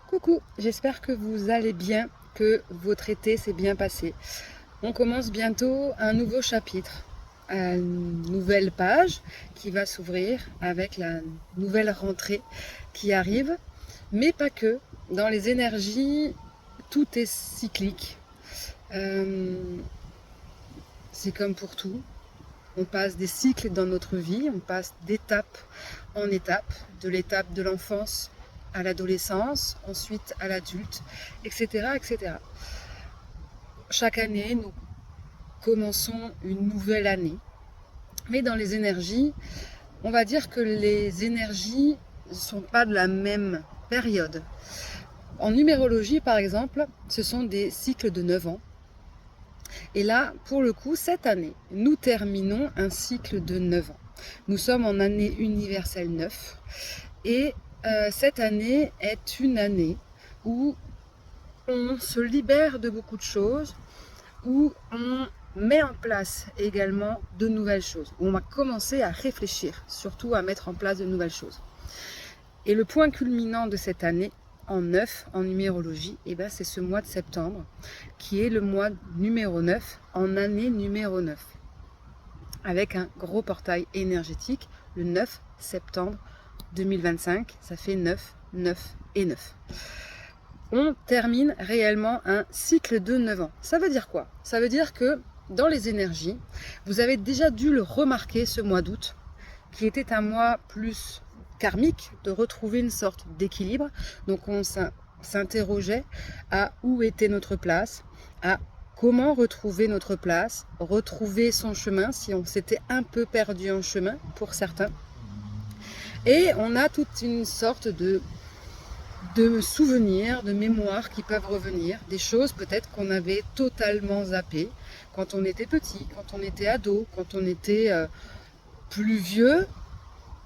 Coucou, j'espère que vous allez bien, que votre été s'est bien passé. On commence bientôt un nouveau chapitre, une nouvelle page qui va s'ouvrir avec la nouvelle rentrée qui arrive, mais pas que. Dans les énergies, tout est cyclique. Euh, c'est comme pour tout. On passe des cycles dans notre vie, on passe d'étape en étape, de l'étape de l'enfance à l'adolescence, ensuite à l'adulte, etc., etc. Chaque année, nous commençons une nouvelle année. Mais dans les énergies, on va dire que les énergies ne sont pas de la même période. En numérologie, par exemple, ce sont des cycles de 9 ans. Et là, pour le coup, cette année, nous terminons un cycle de 9 ans. Nous sommes en année universelle 9. Et cette année est une année où on se libère de beaucoup de choses, où on met en place également de nouvelles choses, où on va commencer à réfléchir, surtout à mettre en place de nouvelles choses. Et le point culminant de cette année, en 9, en numérologie, c'est ce mois de septembre, qui est le mois numéro 9, en année numéro 9, avec un gros portail énergétique, le 9 septembre 2025, ça fait 9, 9 et 9. On termine réellement un cycle de 9 ans. Ça veut dire quoi? Ça veut dire que dans les énergies, vous avez déjà dû le remarquer ce mois d'août, qui était un mois plus karmique, de retrouver une sorte d'équilibre. Donc on s'interrogeait à où était notre place, à comment retrouver notre place, retrouver son chemin si on s'était un peu perdu en chemin pour certains. Et on a toute une sorte de souvenirs, de mémoires qui peuvent revenir, des choses peut-être qu'on avait totalement zappées quand on était petit, quand on était ado, quand on était plus vieux,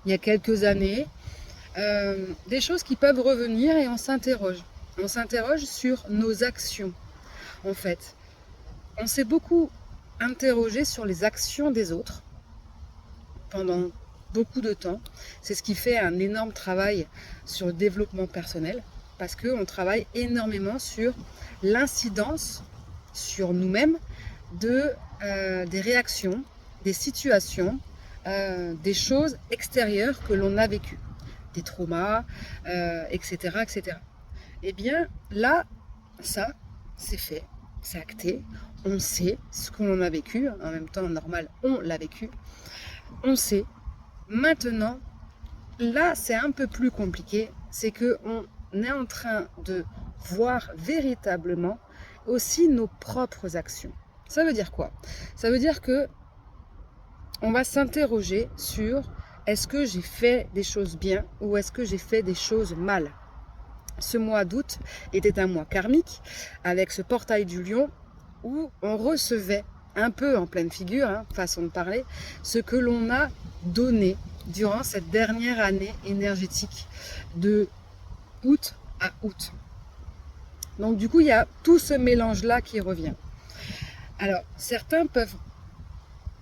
il y a quelques années, des choses qui peuvent revenir et on s'interroge. On s'interroge sur nos actions, en fait. On s'est beaucoup interrogé sur les actions des autres pendant beaucoup de temps. C'est ce qui fait un énorme travail sur le développement personnel, parce qu'on travaille énormément sur l'incidence sur nous-mêmes des réactions, des situations, des choses extérieures que l'on a vécues, des traumas, etc., etc. Eh bien, là, ça, c'est fait, c'est acté, on sait ce que l'on a vécu, en même temps, normal, on l'a vécu, on sait. Maintenant, là, c'est un peu plus compliqué, c'est qu'on est en train de voir véritablement aussi nos propres actions. Ça veut dire quoi? Ça veut dire que on va s'interroger sur est-ce que j'ai fait des choses bien ou est-ce que j'ai fait des choses mal? Ce mois d'août était un mois karmique avec ce portail du lion où on recevait un peu en pleine figure, façon de parler, ce que l'on a donné durant cette dernière année énergétique de août à août. Donc du coup, il y a tout ce mélange-là qui revient. Alors, certains peuvent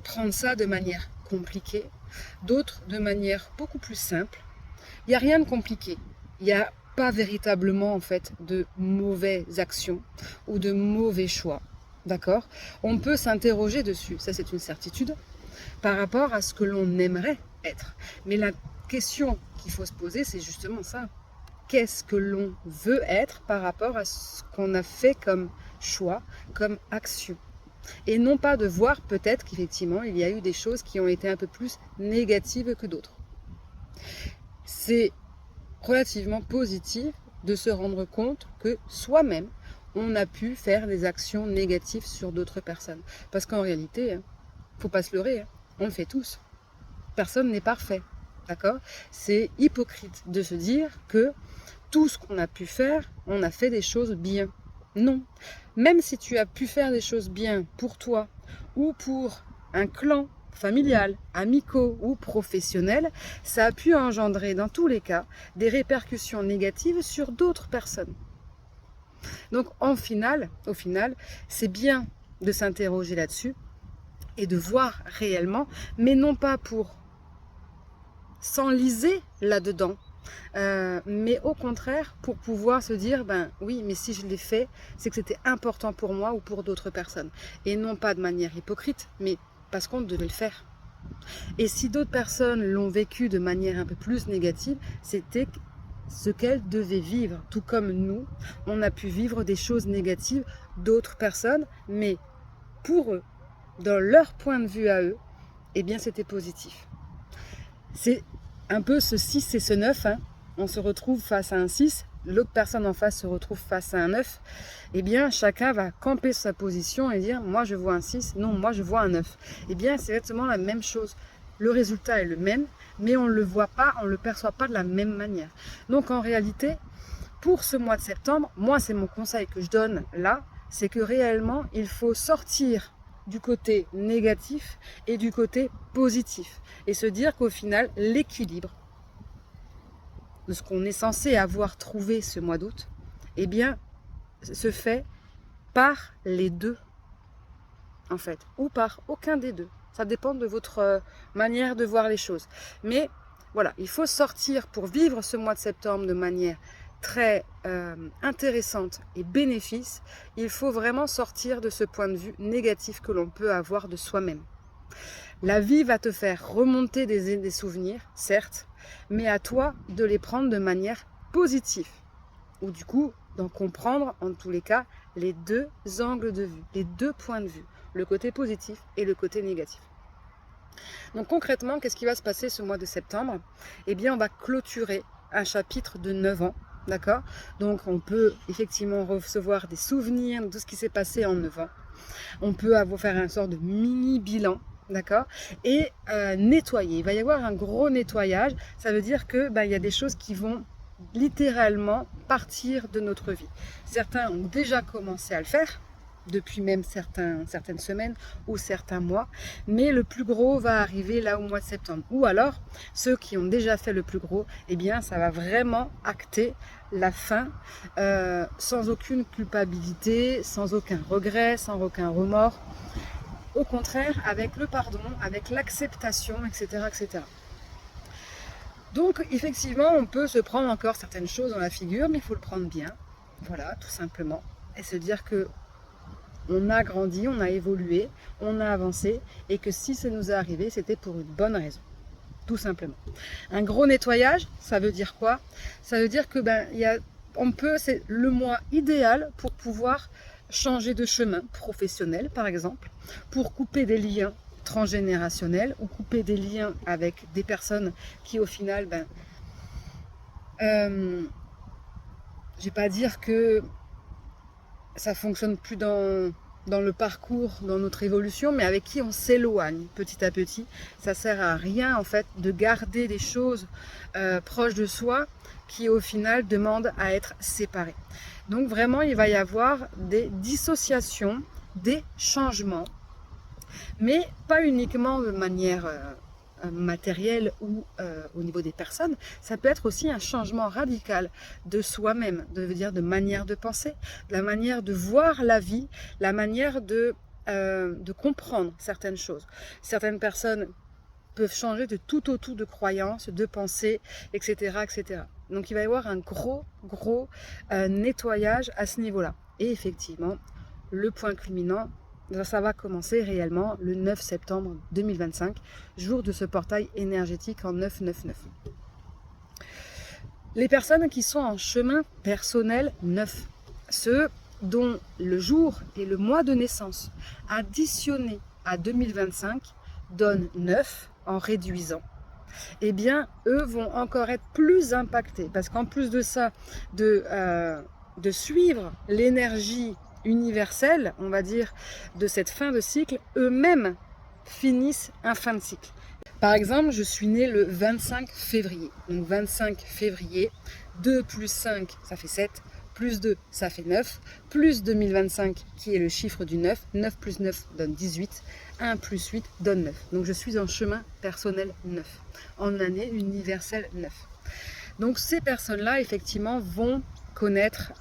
prendre ça de manière compliquée, d'autres de manière beaucoup plus simple. Il n'y a rien de compliqué. Il n'y a pas véritablement en fait de mauvaises actions ou de mauvais choix. D'accord? On peut s'interroger dessus, ça c'est une certitude, par rapport à ce que l'on aimerait être. Mais la question qu'il faut se poser, c'est justement ça. Qu'est-ce que l'on veut être par rapport à ce qu'on a fait comme choix, comme action? Et non pas de voir peut-être qu'effectivement il y a eu des choses qui ont été un peu plus négatives que d'autres. C'est relativement positif de se rendre compte que soi-même, on a pu faire des actions négatives sur d'autres personnes. Parce qu'en réalité, faut pas se leurrer, on le fait tous. Personne n'est parfait, d'accord? C'est hypocrite de se dire que tout ce qu'on a pu faire, on a fait des choses bien. Non. Même si tu as pu faire des choses bien pour toi ou pour un clan familial, amicaux ou professionnels, ça a pu engendrer dans tous les cas des répercussions négatives sur d'autres personnes. Donc au final, c'est bien de s'interroger là-dessus et de voir réellement, mais non pas pour s'enliser là-dedans, mais au contraire pour pouvoir se dire, ben oui, mais si je l'ai fait, c'est que c'était important pour moi ou pour d'autres personnes. Et non pas de manière hypocrite, mais parce qu'on devait le faire. Et si d'autres personnes l'ont vécu de manière un peu plus négative, c'était ce qu'elles devaient vivre. Tout comme nous, on a pu vivre des choses négatives d'autres personnes, mais pour eux, dans leur point de vue à eux, eh bien c'était positif. C'est un peu ce 6 et ce 9, hein. On se retrouve face à un 6, l'autre personne en face se retrouve face à un 9, eh bien chacun va camper sa position et dire moi je vois un 6, non moi je vois un 9. Eh bien c'est exactement la même chose. Le résultat est le même, mais on ne le voit pas, on ne le perçoit pas de la même manière. Donc en réalité, pour ce mois de septembre, moi c'est mon conseil que je donne là, c'est que réellement il faut sortir du côté négatif et du côté positif. Et se dire qu'au final, l'équilibre de ce qu'on est censé avoir trouvé ce mois d'août, eh bien, se fait par les deux, en fait, ou par aucun des deux. Ça dépend de votre manière de voir les choses. Mais voilà, il faut sortir pour vivre ce mois de septembre de manière très intéressante et bénéfice. Il faut vraiment sortir de ce point de vue négatif que l'on peut avoir de soi-même. La vie va te faire remonter des souvenirs, certes, mais à toi de les prendre de manière positive. Ou du coup, d'en comprendre en tous les cas les deux angles de vue, les deux points de vue, le côté positif et le côté négatif. Donc concrètement, qu'est-ce qui va se passer ce mois de septembre? Eh bien, on va clôturer un chapitre de 9 ans, d'accord? Donc on peut effectivement recevoir des souvenirs de tout ce qui s'est passé en 9 ans. On peut faire un sort de mini-bilan, d'accord? Et nettoyer. Il va y avoir un gros nettoyage. Ça veut dire que il y a des choses qui vont littéralement partir de notre vie. Certains ont déjà commencé à le faire, depuis même certaines semaines ou certains mois, mais le plus gros va arriver là au mois de septembre. Ou alors, ceux qui ont déjà fait le plus gros, eh bien ça va vraiment acter la fin sans aucune culpabilité, sans aucun regret, sans aucun remords. Au contraire, avec le pardon, avec l'acceptation, etc., etc. Donc, effectivement, on peut se prendre encore certaines choses dans la figure, mais il faut le prendre bien. Voilà, tout simplement. Et se dire que on a grandi, on a évolué, on a avancé, et que si ça nous est arrivé, c'était pour une bonne raison. Tout simplement. Un gros nettoyage, ça veut dire quoi? Ça veut dire que c'est le mois idéal pour pouvoir changer de chemin professionnel, par exemple, pour couper des liens transgénérationnels ou couper des liens avec des personnes qui, au final, je vais pas dire que ça fonctionne plus dans le parcours, dans notre évolution, mais avec qui on s'éloigne petit à petit. Ça sert à rien en fait de garder des choses proches de soi qui au final demandent à être séparées. Donc vraiment il va y avoir des dissociations, des changements, mais pas uniquement de manière matériel ou au niveau des personnes, ça peut être aussi un changement radical de soi-même, de manière de penser, de la manière de voir la vie, la manière de comprendre certaines choses. Certaines personnes peuvent changer de tout au tout de croyances, de pensées, etc., etc. Donc il va y avoir un gros nettoyage à ce niveau-là. Et effectivement, le point culminant, ça va commencer réellement le 9 septembre 2025, jour de ce portail énergétique en 999. Les personnes qui sont en chemin personnel 9, ceux dont le jour et le mois de naissance additionnés à 2025 donnent 9 en réduisant, eh bien, eux vont encore être plus impactés. Parce qu'en plus de ça, de suivre l'énergie universelle, on va dire, de cette fin de cycle, eux-mêmes finissent un fin de cycle. Par exemple, je suis née le 25 février. Donc 25 février, 2 plus 5, ça fait 7, plus 2, ça fait 9, plus 2025, qui est le chiffre du 9, 9 plus 9 donne 18, 1 plus 8 donne 9. Donc je suis en chemin personnel 9, en année universelle 9. Donc ces personnes-là, effectivement, vont connaître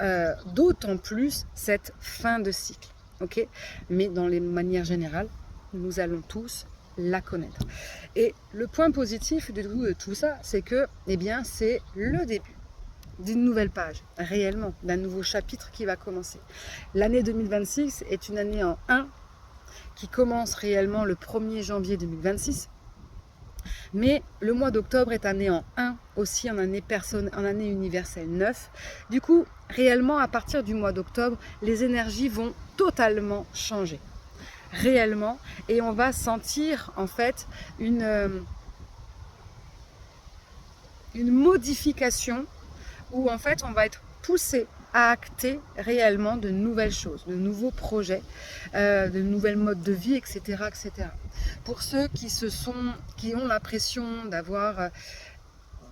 d'autant plus cette fin de cycle. Okay, mais dans les manières générales, nous allons tous la connaître. Et le point positif de tout ça, c'est que c'est le début d'une nouvelle page, réellement, d'un nouveau chapitre qui va commencer. L'année 2026 est une année en 1 qui commence réellement le 1er janvier 2026. Mais le mois d'octobre est année en 1, aussi en année universelle 9. Du coup, réellement, à partir du mois d'octobre, les énergies vont totalement changer. Réellement. Et on va sentir, en fait, une modification où, en fait, on va être poussé à acter réellement de nouvelles choses, de nouveaux projets, de nouvelles modes de vie, etc., etc. Pour ceux qui ont l'impression d'avoir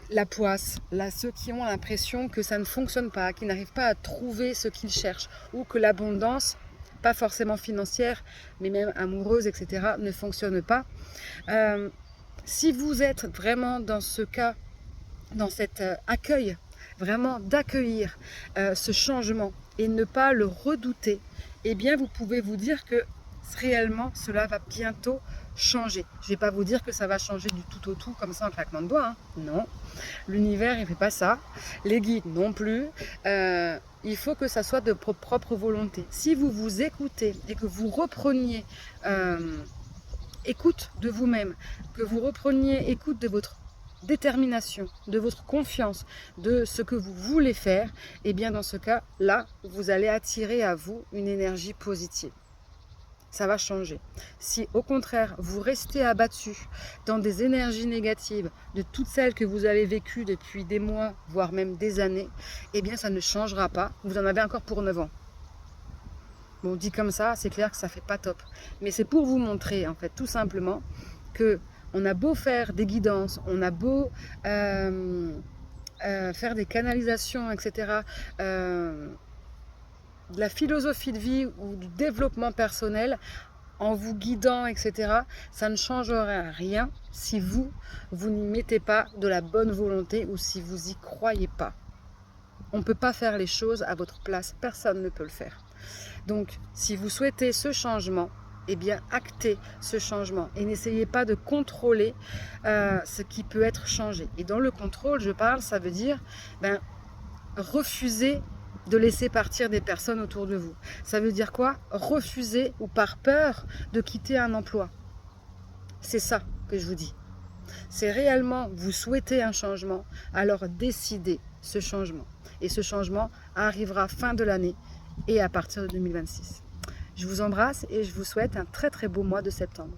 la poisse, ceux qui ont l'impression que ça ne fonctionne pas, qui n'arrivent pas à trouver ce qu'ils cherchent, ou que l'abondance, pas forcément financière, mais même amoureuse, etc., ne fonctionne pas. Si vous êtes vraiment dans ce cas, dans cet accueil, vraiment d'accueillir ce changement et ne pas le redouter, vous pouvez vous dire que réellement cela va bientôt changer. Je ne vais pas vous dire que ça va changer du tout au tout comme ça en claquement de doigts, hein. Non, l'univers il fait pas ça, les guides non plus. Il faut que ça soit de votre propre volonté. Si vous vous écoutez et que vous repreniez écoute de vous-même, que vous repreniez écoute de votre détermination, de votre confiance, de ce que vous voulez faire, dans ce cas-là, vous allez attirer à vous une énergie positive. Ça va changer. Si au contraire, vous restez abattu dans des énergies négatives, de toutes celles que vous avez vécues depuis des mois, voire même des années, ça ne changera pas. Vous en avez encore pour 9 ans. Bon, dit comme ça, c'est clair que ça fait pas top. Mais c'est pour vous montrer, en fait, tout simplement, que on a beau faire des guidances, on a beau faire des canalisations, etc., de la philosophie de vie ou du développement personnel, en vous guidant, etc., ça ne changera rien si vous n'y mettez pas de la bonne volonté ou si vous y croyez pas. On ne peut pas faire les choses à votre place, personne ne peut le faire. Donc, si vous souhaitez ce changement, actez ce changement et n'essayez pas de contrôler ce qui peut être changé. Et dans le contrôle, ça veut dire refuser de laisser partir des personnes autour de vous. Ça veut dire quoi? Refuser ou par peur de quitter un emploi. C'est ça que je vous dis. C'est réellement vous souhaitez un changement, alors décidez ce changement. Et ce changement arrivera fin de l'année et à partir de 2026. Je vous embrasse et je vous souhaite un très très beau mois de septembre.